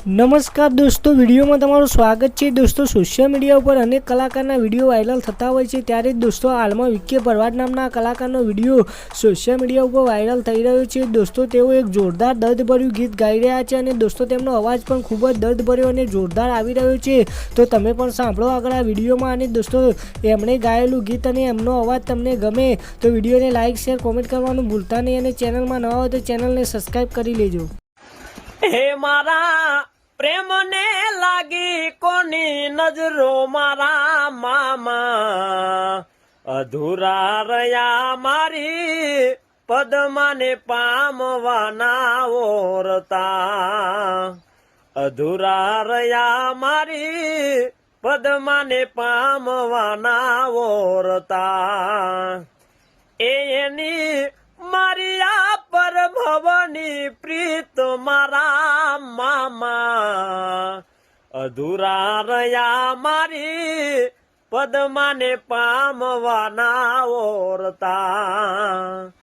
નમસ્કાર દોસ્તો, વિડીયોમાં તમારું સ્વાગત છે। દોસ્તો, સોશિયલ મીડિયા ઉપર અનેક કલાકારના વિડીયો વાયરલ થતા હોય છે, ત્યારે દોસ્તો હાલમાં વિકે ભરવાડ નામના કલાકારનો વિડીયો સોશિયલ મીડિયા ઉપર વાયરલ થઈ રહ્યો છે। દોસ્તો, તેઓ એક જોરદાર દર્દભર્યું ગીત ગાઈ રહ્યા છે અને દોસ્તો તેમનો અવાજ પણ ખૂબ જ દર્દભર્યો અને જોરદાર આવી રહ્યો છે। તો તમે પણ સાંભળો આગળ આ વિડીયોમાં। અને દોસ્તો, એમણે ગાયેલું ગીત અને એમનો અવાજ તમને ગમે તો વિડીયોને લાઇક શેર કોમેન્ટ કરવાનું ભૂલતા નહીં અને ચેનલમાં નવા હોય તો ચેનલને સબસ્ક્રાઈબ કરી લેજો। હે મારા પ્રેમને લાગી કોની નજરો મારા મામા, અધૂરા રહ્યા મારી પદ્માને પામવાના ઓરતા, અધૂરા રહ્યા મારી પદ્માને પામવાના ઓરતા। એની મારી આ પર ભવની પ્રીત મારા મામા, અધૂરા રહ્યા મારી પદ્માને પામવાના ઓરતા।